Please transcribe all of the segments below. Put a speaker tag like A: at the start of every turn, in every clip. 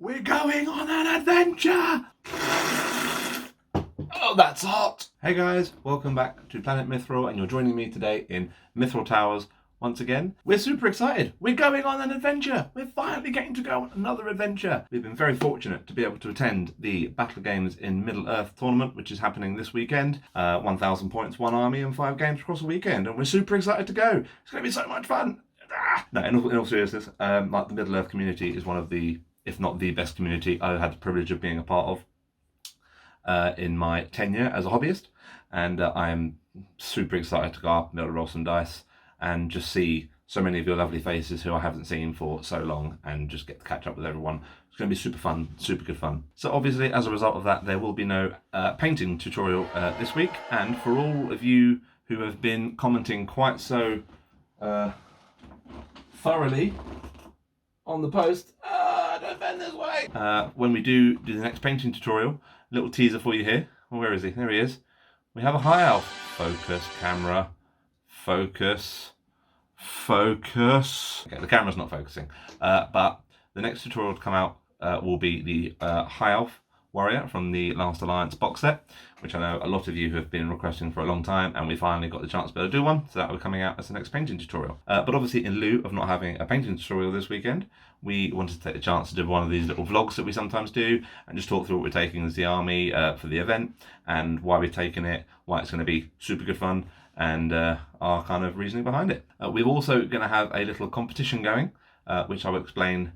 A: We're going on an adventure! Oh, that's hot! Hey guys, welcome back to Planetmithril, and you're joining me today in Mithril Towers once again. We're super excited. We're going on an adventure. We're finally getting to go on another adventure. We've been very fortunate to be able to attend the Battle Games in Middle-earth tournament, which is happening this weekend. 1,000 points, 1 army, and 5 games across the weekend, and we're super excited to go. It's going to be so much fun. No, in all seriousness, like the Middle-earth community is one of the, if not the best community I've had the privilege of being a part of in my tenure as a hobbyist, and I am super excited to go up and be able to roll some dice and just see so many of your lovely faces who I haven't seen for so long, and just get to catch up with everyone. It's going to be super fun, super good fun. So obviously, as a result of that, there will be no painting tutorial this week, and for all of you who have been commenting quite so thoroughly on the post, don't bend this way. When we do the next painting tutorial, little teaser for you here. Well, where is he? There he is. We have a high elf. Focus, camera. Focus. Focus. Okay, the camera's not focusing. But the next tutorial to come out will be the high elf warrior from the Last Alliance box set, which I know a lot of you have been requesting for a long time, and we finally got the chance to be able to do one, so that will be coming out as the next painting tutorial. But obviously, in lieu of not having a painting tutorial this weekend, we wanted to take the chance to do one of these little vlogs that we sometimes do, and just talk through what we're taking as the army for the event, and why we're taking it, why it's going to be super good fun, and our kind of reasoning behind it. We're also going to have a little competition going, which I will explain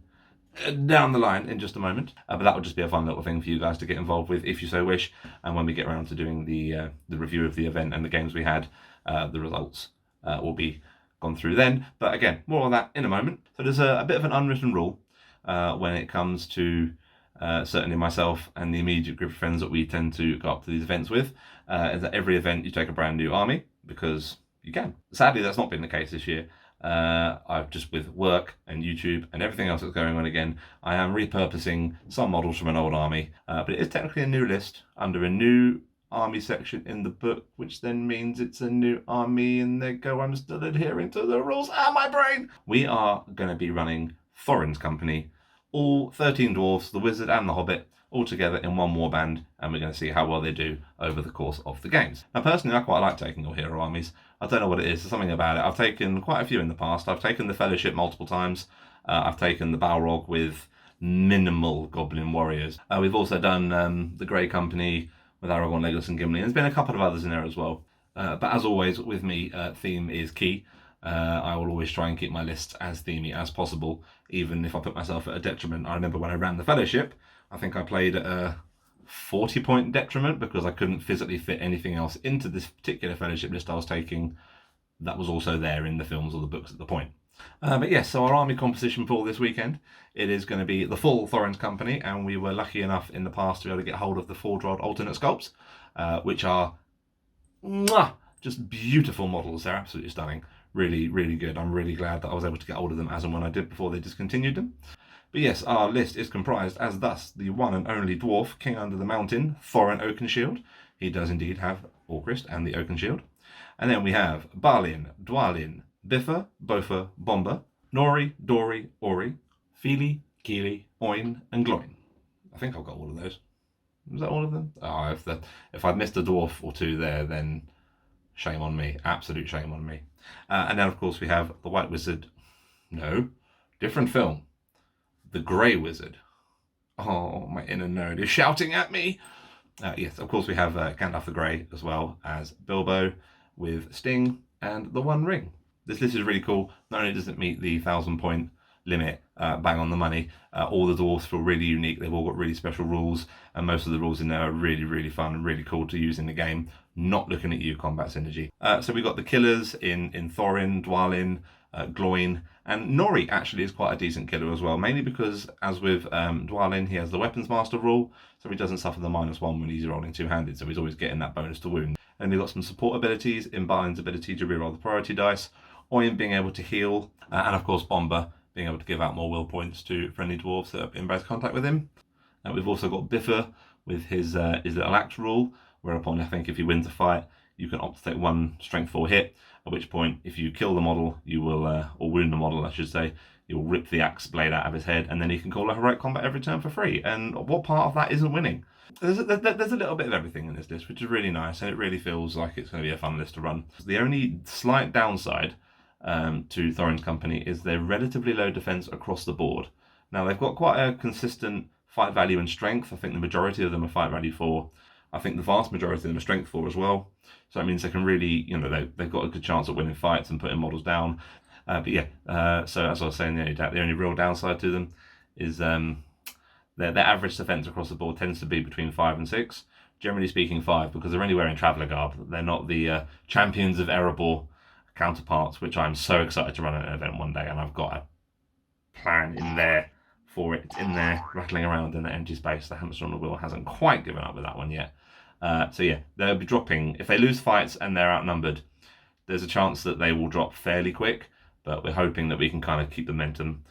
A: down the line in just a moment, but that will just be a fun little thing for you guys to get involved with if you so wish, and when we get around to doing the review of the event and the games we had, the results will be gone through then. But again, more on that in a moment. So there's a bit of an unwritten rule when it comes to certainly myself and the immediate group of friends that we tend to go up to these events with, is that every event you take a brand new army, because you can. Sadly, that's not been the case this year. I've just, with work and YouTube and everything else that's going on again, I am repurposing some models from an old army, but it is technically a new list under a new army section in the book, which then means it's a new army, and there go, I'm still adhering to the rules. My brain! We are going to be running Thorins Company, all 13 dwarfs, the wizard and the hobbit, all together in one warband, and we're going to see how well they do over the course of the games. Now, personally, I quite like taking your hero armies. I don't know what it is, there's something about it. I've taken quite a few in the past. I've taken the Fellowship multiple times. I've taken the Balrog with minimal Goblin Warriors. We've also done the Grey Company with Aragorn, Legolas and Gimli. There's been a couple of others in there as well. But as always, with me, theme is key. I will always try and keep my lists as themey as possible, even if I put myself at a detriment. I remember when I ran the Fellowship, I think I played at a 40-point detriment because I couldn't physically fit anything else into this particular Fellowship list I was taking that was also there in the films or the books at the point. But yes, so our army composition for this weekend, it is going to be the full Thorins Company, and we were lucky enough in the past to be able to get hold of the Fordrod alternate sculpts, which are just beautiful models. They're absolutely stunning. Really, really good. I'm really glad that I was able to get hold of them as and when I did before they discontinued them. But yes, our list is comprised as thus: the one and only dwarf, King Under the Mountain, Thorin Oakenshield. He does indeed have Orcrist and the Oakenshield. And then we have Balin, Dwalin, Biffa, Bofa, Bomba, Nori, Dori, Ori, Fili, Kili, Oin, and Gloin. I think I've got all of those. Is that all of them? Oh, if I've missed a dwarf or two there, then shame on me. Absolute shame on me. And then, of course, we have the White Wizard. No, different film. The Grey Wizard. Oh, my inner nerd is shouting at me. Yes, of course, we have Gandalf the Grey, as well as Bilbo with Sting and the One Ring. This list is really cool. Not only does it meet the 1,000-point limit, bang on the money, all the dwarfs feel really unique. They've all got really special rules, and most of the rules in there are really, really fun and really cool to use in the game. Not looking at you, combat synergy. So we've got the killers in Thorin, Dwalin, Gloin, and Nori actually is quite a decent killer as well, mainly because, as with Dwalin, he has the Weapons Master rule, so he doesn't suffer the -1 when he's rolling two-handed, so he's always getting that bonus to wound. And we've got some support abilities in Balin's ability to reroll the priority dice, Oin being able to heal, and of course Bomba being able to give out more will points to friendly dwarves that are in base contact with him. We've also got Biffa with his little axe rule, whereupon I think if he wins a fight, you can opt to take 1 strength 4 hit, at which point, if you kill the model, you will, or wound the model, I should say, you'll rip the axe blade out of his head, and then he can call a heroic combat every turn for free. And what part of that isn't winning? There's a little bit of everything in this list, which is really nice, and it really feels like it's going to be a fun list to run. The only slight downside to Thorins Company is their relatively low defense across the board. Now, they've got quite a consistent fight value and strength. I think the majority of them are fight value 4. I think the vast majority of them are strength 4 as well. So that means they can really, they've got a good chance of winning fights and putting models down. But yeah, so as I was saying, the only real downside to them is their average defense across the board tends to be between 5 and 6. Generally speaking, 5, because they're only wearing Traveller garb. They're not the champions of Erebor counterparts, which I'm so excited to run at an event one day, and I've got a plan in there for it. It's in there, rattling around in the empty space. The hamster on the wheel hasn't quite given up with that one yet. So yeah, they'll be dropping. If they lose fights and they're outnumbered, there's a chance that they will drop fairly quick, but we're hoping that we can kind of keep the momentum,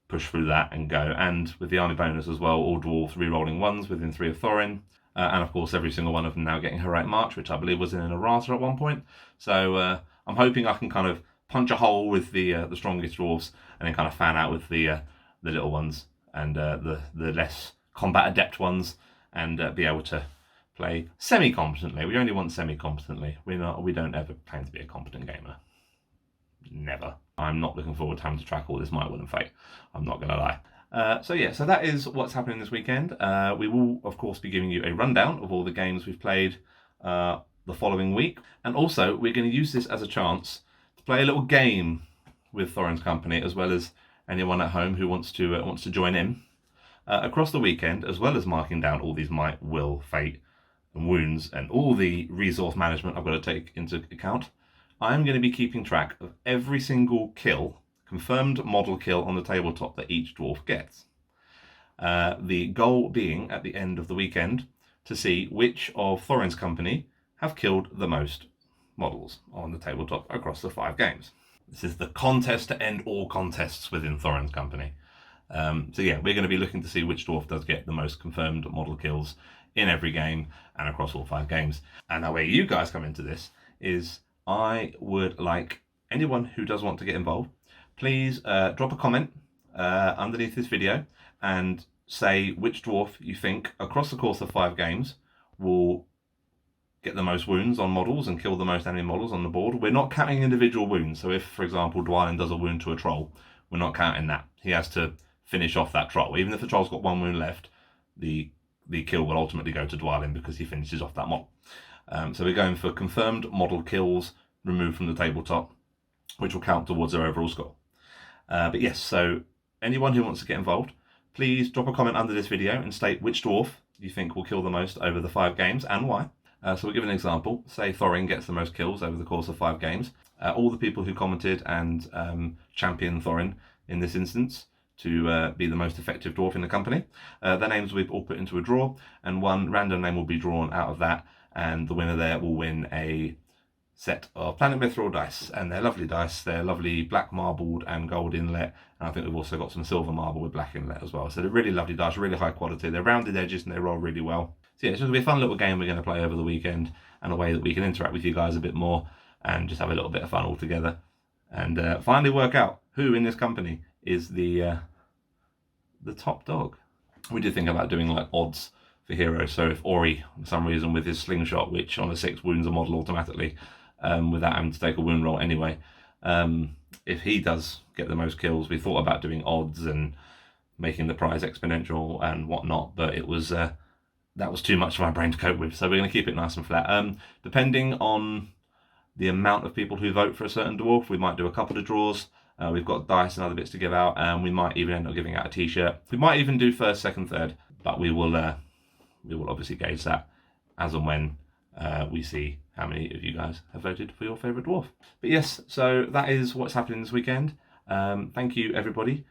A: push through that and go. And with the army bonus as well, all dwarves re-rolling 1s within 3 of Thorin. And of course, every single one of them now getting Heroic March, which I believe was in an errata at one point. So I'm hoping I can kind of punch a hole with the strongest dwarves and then kind of fan out with the little ones and the less combat adept ones, and be able to play semi-competently. We only want semi-competently. We don't ever plan to be a competent gamer. Never. I'm not looking forward to having to track all this might, will, and fate. I'm not going to lie. So yeah, so that is what's happening this weekend. We will, of course, be giving you a rundown of all the games we've played the following week. And also, we're going to use this as a chance to play a little game with Thorins Company, as well as anyone at home who wants to join in. Across the weekend, as well as marking down all these might, will, fate, and wounds, and all the resource management I've got to take into account, I'm going to be keeping track of every single kill, confirmed model kill on the tabletop that each dwarf gets. The goal being, at the end of the weekend, to see which of Thorins Company have killed the most models on the tabletop across the 5 games. This is the contest to end all contests within Thorins Company. So yeah, we're going to be looking to see which dwarf does get the most confirmed model kills in every game and across all 5 games. And now where you guys come into this is, I would like anyone who does want to get involved, please drop a comment underneath this video and say which dwarf you think across the course of 5 games will get the most wounds on models and kill the most enemy models on the board. We're not counting individual wounds. So if, for example, Dwalin does a wound to a troll, we're not counting that. He has to finish off that troll. Even if the troll's got 1 wound left, the kill will ultimately go to Dwalin because he finishes off that model. So we're going for confirmed model kills removed from the tabletop, which will count towards their overall score. But yes, so anyone who wants to get involved, please drop a comment under this video and state which dwarf you think will kill the most over the 5 games and why. So we'll give an example. Say Thorin gets the most kills over the course of 5 games. All the people who commented and championed Thorin in this instance to be the most effective dwarf in the company, their names will be all put into a draw, and 1 random name will be drawn out of that, and the winner there will win a set of Planetmithril dice, and they're lovely dice. They're lovely black marbled and gold inlet, and I think we've also got some silver marble with black inlet as well. So they're really lovely dice, really high quality. They're rounded edges and they roll really well. So yeah, it's going to be a fun little game we're going to play over the weekend, and a way that we can interact with you guys a bit more and just have a little bit of fun all together, and finally work out who in this company is the top dog. We did think about doing like odds for heroes. So if Ori, for some reason, with his slingshot, which on a 6 wounds a model automatically, without having to take a wound roll anyway, if he does get the most kills, we thought about doing odds and making the prize exponential and whatnot, but it was that was too much for my brain to cope with. So we're going to keep it nice and flat. Depending on the amount of people who vote for a certain dwarf, we might do a couple of draws. We've got dice and other bits to give out, and we might even end up giving out a t-shirt. We might even do first, second, third, but we will obviously gauge that as and when we see how many of you guys have voted for your favourite dwarf. But yes, so that is what's happening this weekend. Thank you everybody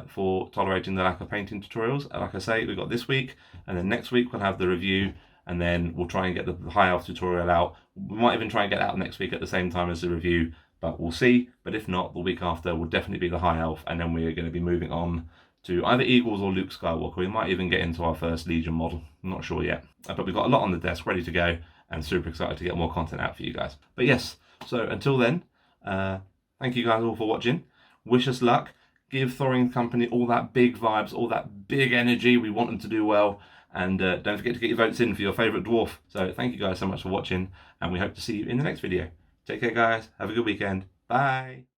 A: for tolerating the lack of painting tutorials. Like I say, we've got this week, and then next week we'll have the review, and then we'll try and get the high elf tutorial out. We might even try and get it out next week at the same time as the review, but we'll see. But if not, the week after will definitely be the high elf, and then we are going to be moving on to either Eagles or Luke Skywalker. We might even get into our first Legion model. I'm not sure yet. But we've got a lot on the desk ready to go, and super excited to get more content out for you guys. But yes, so until then, thank you guys all for watching. Wish us luck. Give Thorins Company all that big vibes, all that big energy. We want them to do well. And don't forget to get your votes in for your favourite dwarf. So thank you guys so much for watching, and we hope to see you in the next video. Take care, guys. Have a good weekend. Bye.